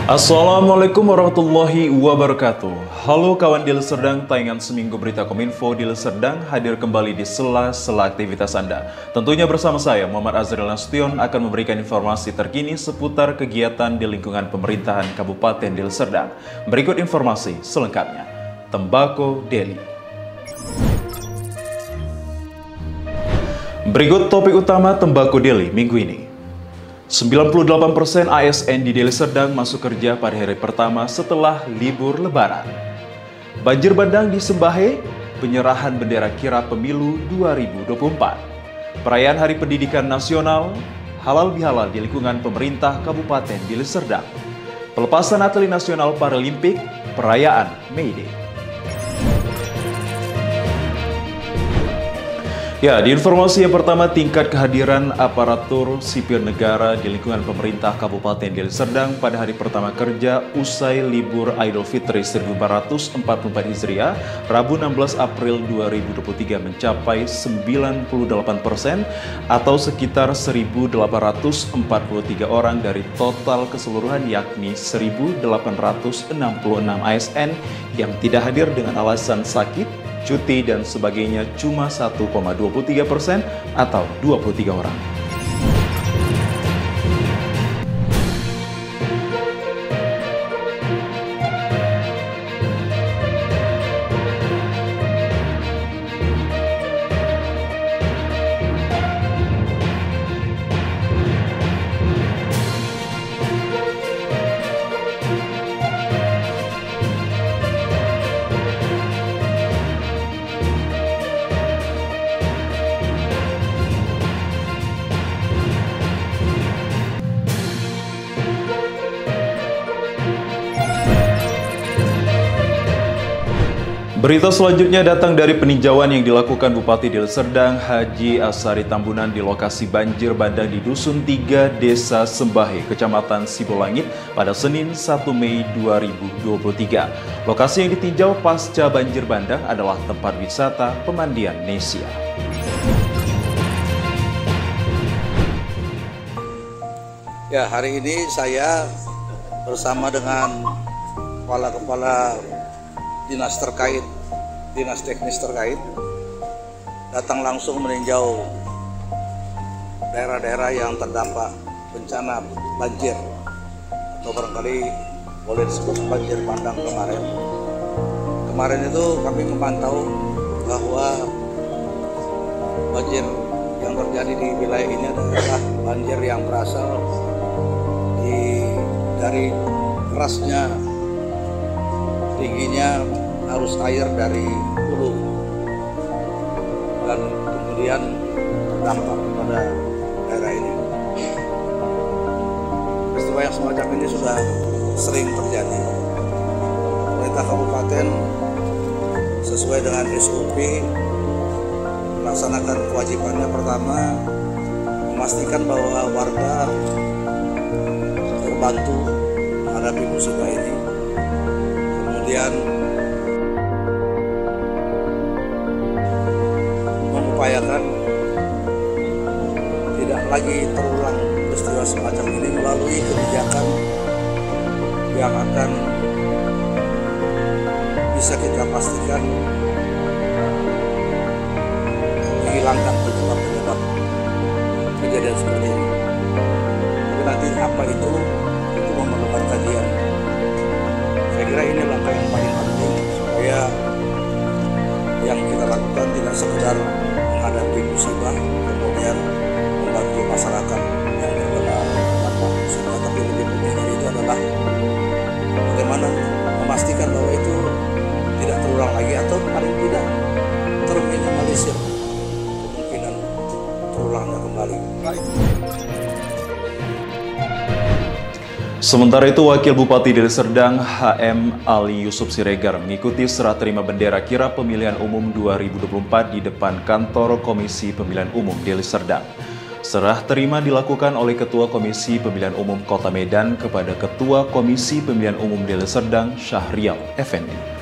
Assalamualaikum warahmatullahi wabarakatuh. Halo kawan Deli Serdang, tayangan seminggu berita Kominfo Deli Serdang hadir kembali di sela-sela aktivitas Anda. Tentunya bersama saya, Muhammad Azril Nasution, akan memberikan informasi terkini seputar kegiatan di lingkungan pemerintahan Kabupaten Deli Serdang. Berikut informasi selengkapnya. Tembako Deli. Berikut topik utama Tembako Deli minggu ini. 98% ASN di Deli Serdang masuk kerja pada hari pertama setelah libur Lebaran. Banjir bandang di Sembahe, penyerahan bendera kirap pemilu 2024. Perayaan Hari Pendidikan Nasional, halal bihalal di lingkungan pemerintah Kabupaten Deli Serdang. Pelepasan atlet nasional Paralimpik, perayaan May Day. Ya, di informasi yang pertama, tingkat kehadiran aparatur sipil negara di lingkungan pemerintah Kabupaten Deli Serdang pada hari pertama kerja usai libur Idul Fitri 1444 Hijriah, Rabu 16 April 2023 mencapai 98% atau sekitar 1.843 orang dari total keseluruhan, yakni 1.866 ASN yang tidak hadir dengan alasan sakit, cuti, dan sebagainya cuma 1,23% atau 23 orang. Berita selanjutnya datang dari peninjauan yang dilakukan Bupati Deli Serdang Haji Asari Tambunan di lokasi banjir bandang di Dusun 3, Desa Sembahe, Kecamatan Sibolangit pada Senin 1 Mei 2023. Lokasi yang ditinjau pasca banjir bandang adalah tempat wisata pemandian Nesia. Ya, hari ini saya bersama dengan kepala-kepala dinas terkait, dinas teknis terkait, datang langsung meninjau daerah-daerah yang terdampak bencana banjir atau barangkali boleh disebut banjir bandang kemarin. Kemarin itu kami memantau bahwa banjir yang terjadi di wilayah ini adalah banjir yang berasal dari kerasnya, tingginya arus air dari hulu dan kemudian berdampak pada daerah ini. Peristiwa yang semacam ini sudah sering terjadi. Pemerintah kabupaten sesuai dengan SOP melaksanakan kewajibannya. Pertama, memastikan bahwa warga terbantu menghadapi musibah ini. Kemudian mengupayakan tidak lagi terulang peristiwa semacam ini melalui kebijakan yang akan bisa kita pastikan menghilangkan penyebab-penyebab kejadian seperti ini. Tapi nanti apa itu memerlukan kajian. Saya kira ini langkah yang paling penting supaya yang kita lakukan tidak sekedar menghadapi musibah kemudian membantu masyarakat yang terkena dampak musibah, tapi lebih penting dari itu adalah bagaimana memastikan bahwa itu tidak terulang lagi atau paling tidak terminimalisir kemungkinan terulangnya kembali. Sementara itu, Wakil Bupati Deli Serdang HM Ali Yusuf Siregar mengikuti serah terima bendera kirap pemilihan umum 2024 di depan kantor Komisi Pemilihan Umum Deli Serdang. Serah terima dilakukan oleh Ketua Komisi Pemilihan Umum Kota Medan kepada Ketua Komisi Pemilihan Umum Deli Serdang Syahrial Effendi.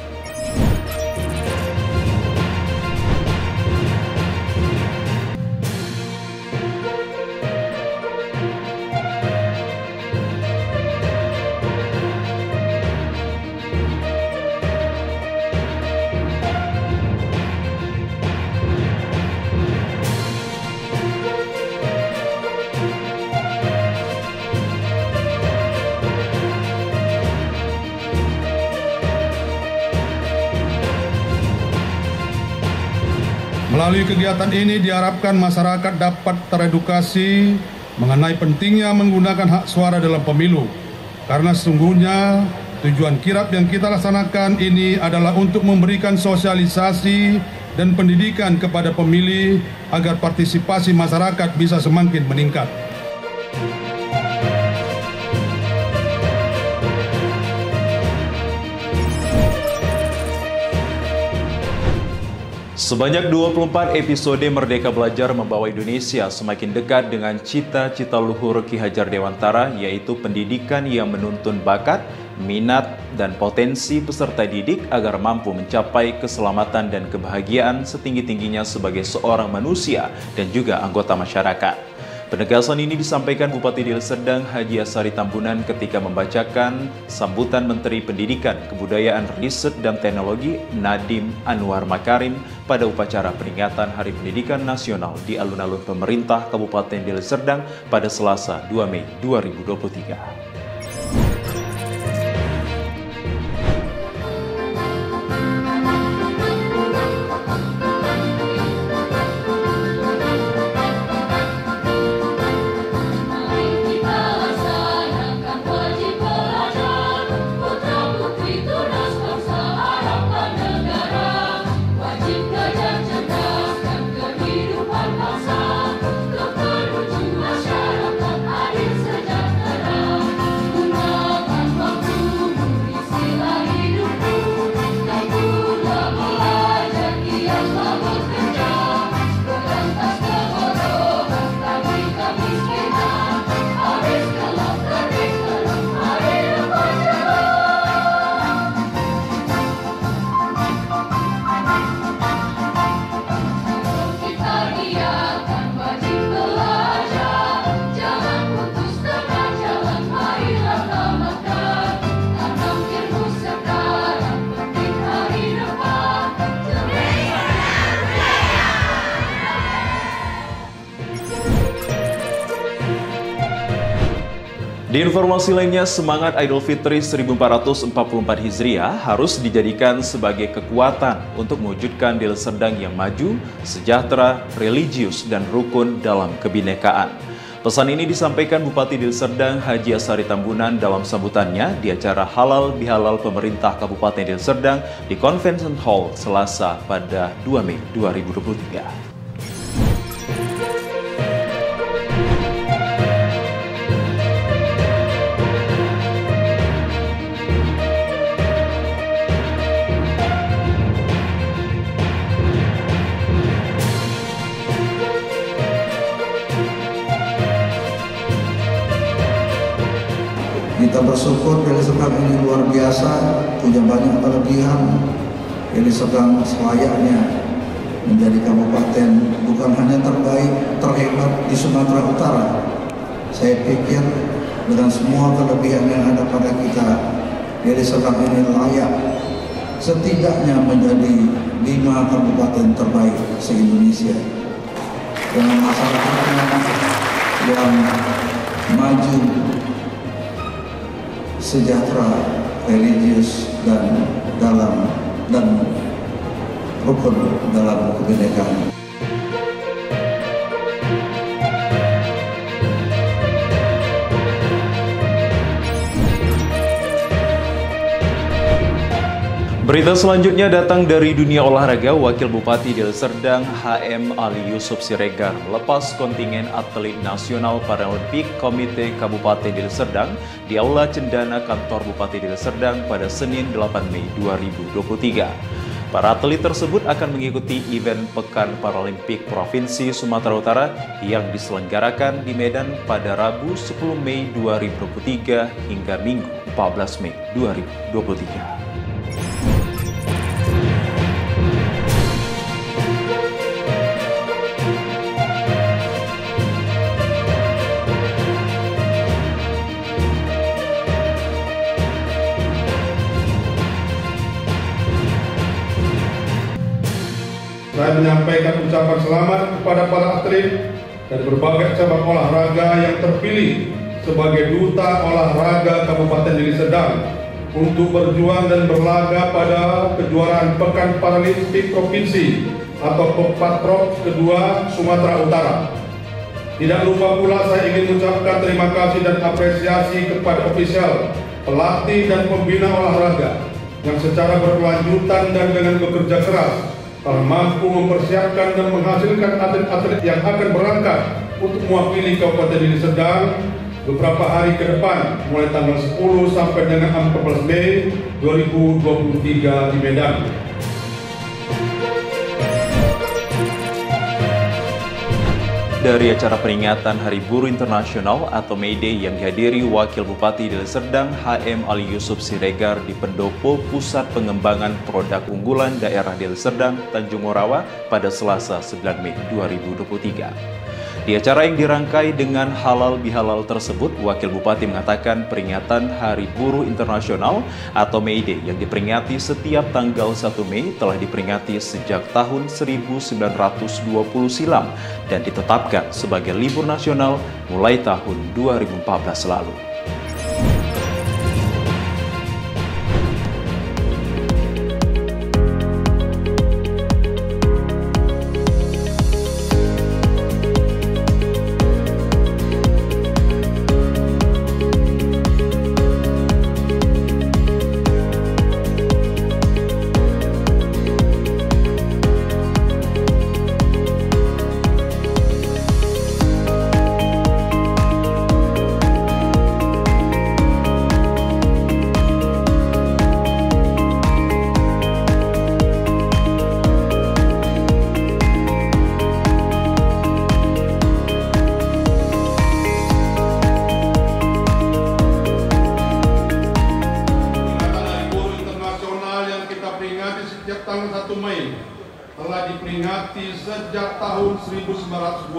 Melalui kegiatan ini diharapkan masyarakat dapat teredukasi mengenai pentingnya menggunakan hak suara dalam pemilu. Karena sesungguhnya tujuan kirap yang kita laksanakan ini adalah untuk memberikan sosialisasi dan pendidikan kepada pemilih agar partisipasi masyarakat bisa semakin meningkat. Sebanyak 24 episode Merdeka Belajar membawa Indonesia semakin dekat dengan cita-cita luhur Ki Hajar Dewantara, yaitu pendidikan yang menuntun bakat, minat, dan potensi peserta didik agar mampu mencapai keselamatan dan kebahagiaan setinggi-tingginya sebagai seorang manusia dan juga anggota masyarakat. Penegasan ini disampaikan Bupati Deli Serdang Haji Asari Tambunan ketika membacakan sambutan Menteri Pendidikan, Kebudayaan, Riset, dan Teknologi Nadiem Anwar Makarim pada upacara peringatan Hari Pendidikan Nasional di alun-alun pemerintah Kabupaten Deli Serdang pada Selasa 2 Mei 2023. Di informasi lainnya, semangat Idul Fitri 1444 Hijriah harus dijadikan sebagai kekuatan untuk mewujudkan Deli Serdang yang maju, sejahtera, religius, dan rukun dalam kebinekaan. Pesan ini disampaikan Bupati Deli Serdang Haji Asari Tambunan dalam sambutannya di acara Halal Bihalal Pemerintah Kabupaten Deli Serdang di Convention Hall Selasa pada 2 Mei 2023. Kita bersyukur Deli Serdang ini luar biasa, punya banyak kelebihan. Deli Serdang selayaknya menjadi kabupaten bukan hanya terbaik, terhebat di Sumatera Utara. Saya pikir dengan semua kelebihan yang ada pada kita, Deli Serdang ini layak setidaknya menjadi 5 kabupaten terbaik se-Indonesia. Dengan masyarakatnya yang maju, sejahtera, religius, dan rukun dalam kebinekaan. Berita selanjutnya datang dari dunia olahraga. Wakil Bupati Deli Serdang HM Ali Yusuf Siregar melepas kontingen atlet nasional Paralimpik Komite Kabupaten Deli Serdang di Aula Cendana Kantor Bupati Deli Serdang pada Senin 8 Mei 2023. Para atlet tersebut akan mengikuti event Pekan Paralimpik Provinsi Sumatera Utara yang diselenggarakan di Medan pada Rabu 10 Mei 2023 hingga Minggu 14 Mei 2023. Saya menyampaikan ucapan selamat kepada para atlet dan berbagai cabang olahraga yang terpilih sebagai Duta Olahraga Kabupaten Deli Serdang untuk berjuang dan berlaga pada kejuaraan Pekan Paralimpik Provinsi atau Pepatrok kedua Sumatera Utara. Tidak lupa pula saya ingin mengucapkan terima kasih dan apresiasi kepada ofisial, pelatih dan pembina olahraga yang secara berkelanjutan dan dengan bekerja keras telah mampu mempersiapkan dan menghasilkan atlet-atlet yang akan berangkat untuk mewakili Kabupaten Deli Serdang beberapa hari ke depan, mulai tanggal 10 sampai dengan 14 Mei 2023 di Medan. Dari acara peringatan Hari Buruh Internasional atau May Day yang dihadiri Wakil Bupati Deli Serdang HM Ali Yusuf Siregar di Pendopo Pusat Pengembangan Produk Unggulan Daerah Deli Serdang, Tanjung Morawa pada Selasa 9 Mei 2023. Di acara yang dirangkai dengan halal bihalal tersebut, Wakil Bupati mengatakan peringatan Hari Buruh Internasional atau May Day yang diperingati setiap tanggal 1 Mei telah diperingati sejak tahun 1920 silam dan ditetapkan sebagai libur nasional mulai tahun 2014 lalu. Tanggal 1 Mei telah diperingati sejak tahun 1920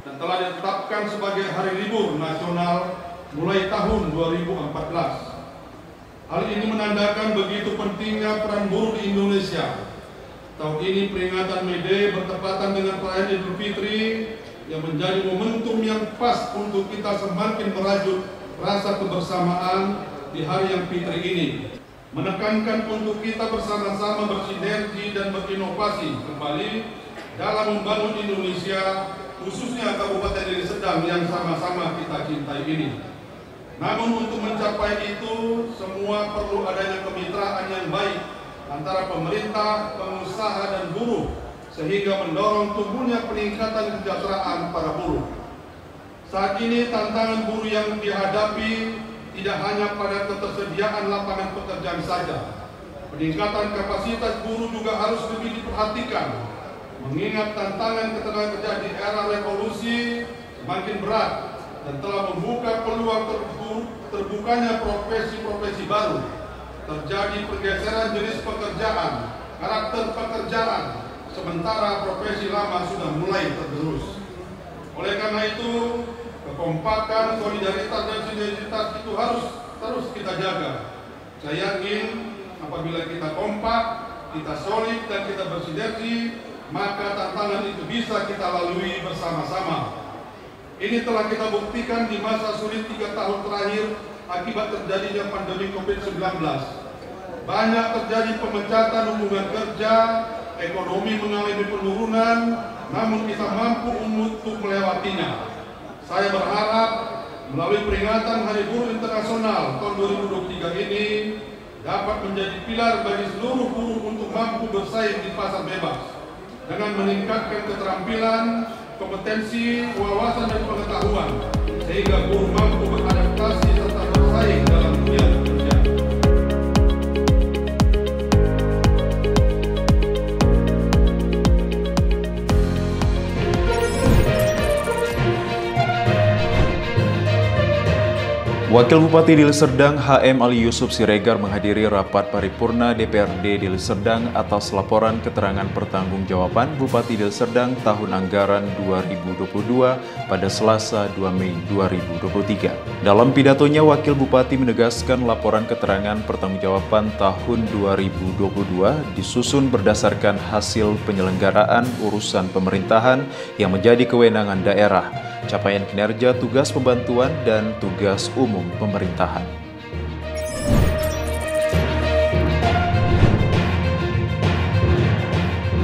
dan telah ditetapkan sebagai hari libur nasional mulai tahun 2014. Hal ini menandakan begitu pentingnya peran buruh di Indonesia. Tahun ini peringatan May Day bertepatan dengan perayaan Idul Fitri yang menjadi momentum yang pas untuk kita semakin merajut rasa kebersamaan di hari yang fitri ini. Menekankan untuk kita bersama-sama bersinergi dan berinovasi kembali dalam membangun Indonesia, khususnya Kabupaten Deli Serdang yang sama-sama kita cintai ini. Namun untuk mencapai itu, semua perlu adanya kemitraan yang baik antara pemerintah, pengusaha, dan buruh, sehingga mendorong tumbuhnya peningkatan kesejahteraan para buruh. Saat ini tantangan buruh yang dihadapi tidak hanya pada ketersediaan lapangan pekerjaan saja. Peningkatan kapasitas buruh juga harus lebih diperhatikan, mengingat tantangan ketenaga kerja di era revolusi semakin berat dan telah membuka peluang terbukanya profesi-profesi baru. Terjadi pergeseran jenis pekerjaan, karakter pekerjaan, sementara profesi lama sudah mulai tergerus. Oleh karena itu, kekompakan, solidaritas, dan sinergitas itu harus terus kita jaga. Saya yakin apabila kita kompak, kita solid, dan kita bersinergi, maka tantangan itu bisa kita lalui bersama-sama. Ini telah kita buktikan di masa sulit 3 tahun terakhir akibat terjadinya pandemi COVID-19. Banyak terjadi pemecatan hubungan kerja, ekonomi mengalami penurunan, namun kita mampu untuk melewatinya. Saya berharap melalui peringatan Hari Buruh Internasional tahun 2023 ini dapat menjadi pilar bagi seluruh buruh untuk mampu bersaing di pasar bebas dengan meningkatkan keterampilan, kompetensi, wawasan, dan pengetahuan sehingga buruh mampu beradaptasi serta bersaing dalam dunia kerja. Wakil Bupati Deli Serdang HM Ali Yusuf Siregar menghadiri rapat paripurna DPRD Deli Serdang atas laporan keterangan pertanggungjawaban Bupati Deli Serdang tahun anggaran 2022 pada Selasa 2 Mei 2023. Dalam pidatonya, Wakil Bupati menegaskan laporan keterangan pertanggungjawaban tahun 2022 disusun berdasarkan hasil penyelenggaraan urusan pemerintahan yang menjadi kewenangan daerah, capaian kinerja tugas pembantuan dan tugas umum pemerintahan.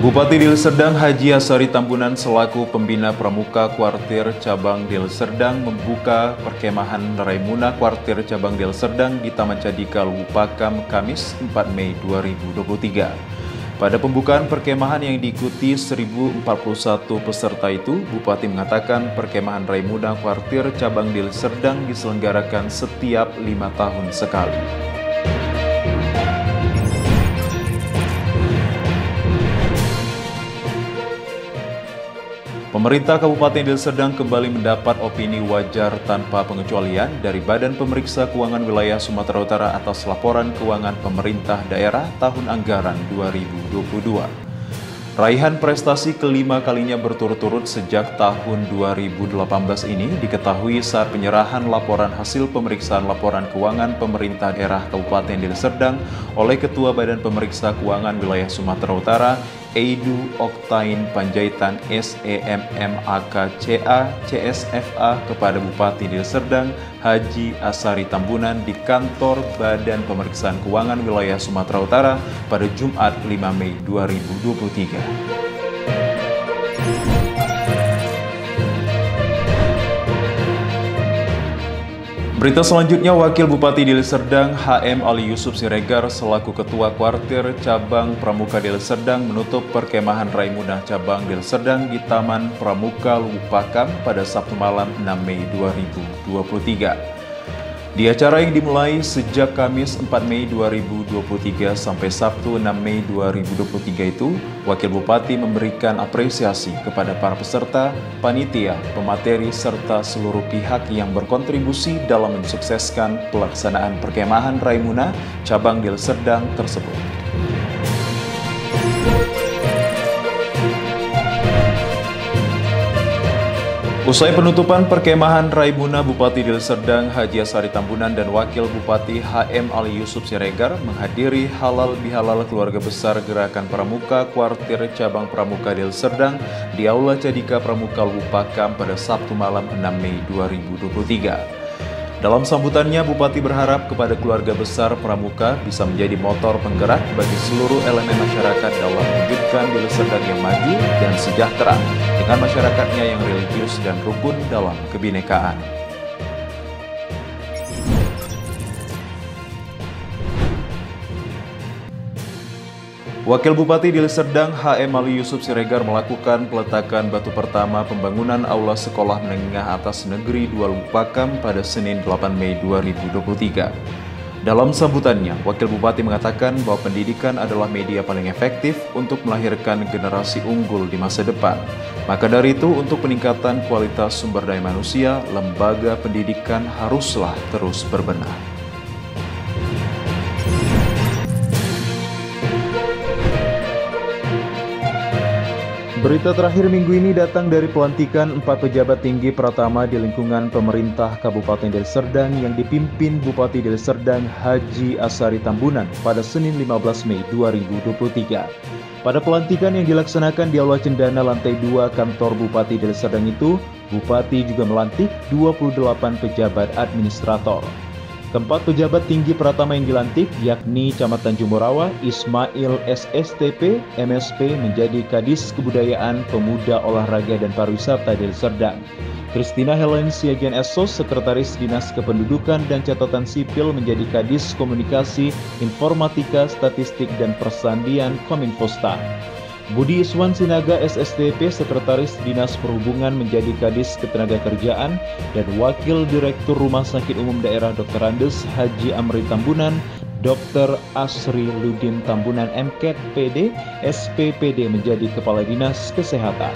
Bupati Deli Serdang Haji Asari Tambunan selaku pembina pramuka kuartir cabang Deli Serdang membuka perkemahan Raimuna kuartir cabang Deli Serdang di Taman Cadika Lubupakam Kamis 4 Mei 2023. Pada pembukaan perkemahan yang diikuti 1041 peserta itu, Bupati mengatakan perkemahan Raimuna kuartir cabang Deli Serdang diselenggarakan setiap 5 tahun sekali. Pemerintah Kabupaten Deli Serdang kembali mendapat opini wajar tanpa pengecualian dari Badan Pemeriksa Keuangan Wilayah Sumatera Utara atas laporan keuangan pemerintah daerah tahun anggaran 2022. Raihan prestasi kelima kalinya berturut-turut sejak tahun 2018 ini diketahui saat penyerahan laporan hasil pemeriksaan laporan keuangan pemerintah daerah Kabupaten Deli Serdang oleh Ketua Badan Pemeriksa Keuangan Wilayah Sumatera Utara, Eidu Oktain Panjaitan SEMMAKCA CSFA kepada Bupati Deli Serdang Haji Asari Tambunan di kantor Badan Pemeriksaan Keuangan Wilayah Sumatera Utara pada Jumat 5 Mei 2023. Berita selanjutnya, Wakil Bupati Deli Serdang HM Ali Yusuf Siregar selaku Ketua Kuartir Cabang Pramuka Deli Serdang menutup perkemahan Raimuna Cabang Deli Serdang di Taman Pramuka Lubupakam pada Sabtu malam 6 Mei 2023. Di acara yang dimulai sejak Kamis 4 Mei 2023 sampai Sabtu 6 Mei 2023 itu, Wakil Bupati memberikan apresiasi kepada para peserta, panitia, pemateri, serta seluruh pihak yang berkontribusi dalam mensukseskan pelaksanaan perkemahan Raimuna Cabang Deli Serdang tersebut. Usai penutupan perkemahan Raimuna, Bupati Deli Serdang Haji Asari Tambunan dan Wakil Bupati HM Ali Yusuf Siregar menghadiri halal bihalal keluarga besar Gerakan Pramuka Kuartir Cabang Pramuka Deli Serdang di Aula Cadika Pramuka Lubupakam pada Sabtu malam 6 Mei 2023. Dalam sambutannya, Bupati berharap kepada keluarga besar Pramuka bisa menjadi motor penggerak bagi seluruh elemen masyarakat dalam mewujudkan Deli Serdang yang maju dan sejahtera dengan masyarakatnya yang religius dan rukun dalam kebinekaan. Wakil Bupati Deli Serdang HM Ali Yusuf Siregar melakukan peletakan batu pertama pembangunan Aula Sekolah Menengah Atas Negeri 2 Lubupakam pada Senin 8 Mei 2023. Dalam sambutannya, Wakil Bupati mengatakan bahwa pendidikan adalah media paling efektif untuk melahirkan generasi unggul di masa depan. Maka dari itu, untuk peningkatan kualitas sumber daya manusia, lembaga pendidikan haruslah terus berbenah. Berita terakhir minggu ini datang dari pelantikan 4 pejabat tinggi Pratama di lingkungan pemerintah Kabupaten Deli Serdang yang dipimpin Bupati Deli Serdang Haji Asari Tambunan pada Senin 15 Mei 2023. Pada pelantikan yang dilaksanakan di Aula Cendana lantai 2 kantor Bupati Deli Serdang itu, Bupati juga melantik 28 pejabat administrator. Keempat pejabat tinggi Pratama yang dilantik yakni Camat Tanjung Morawa, Ismail SSTP, MSP menjadi Kadis Kebudayaan, Pemuda, Olahraga, dan Pariwisata Deli Serdang. Christina Helen Siagian Esos, Sekretaris Dinas Kependudukan dan Catatan Sipil menjadi Kadis Komunikasi, Informatika, Statistik, dan Persandian Kominfostan. Budi Iswan Sinaga SSTP, Sekretaris Dinas Perhubungan menjadi Kadis Ketenagakerjaan, dan Wakil Direktur Rumah Sakit Umum Daerah Dr. Andes Haji Amri Tambunan, Dr. Asri Ludin Tambunan MKED PD, SPPD menjadi Kepala Dinas Kesehatan.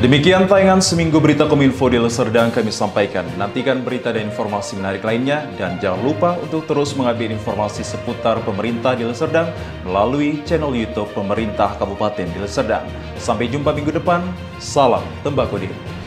Demikian tayangan seminggu berita Kominfo Deli Serdang kami sampaikan. Nantikan berita dan informasi menarik lainnya dan jangan lupa untuk terus mengupdate informasi seputar pemerintah Deli Serdang melalui channel YouTube Pemerintah Kabupaten Deli Serdang. Sampai jumpa minggu depan. Salam Tembakau Deli.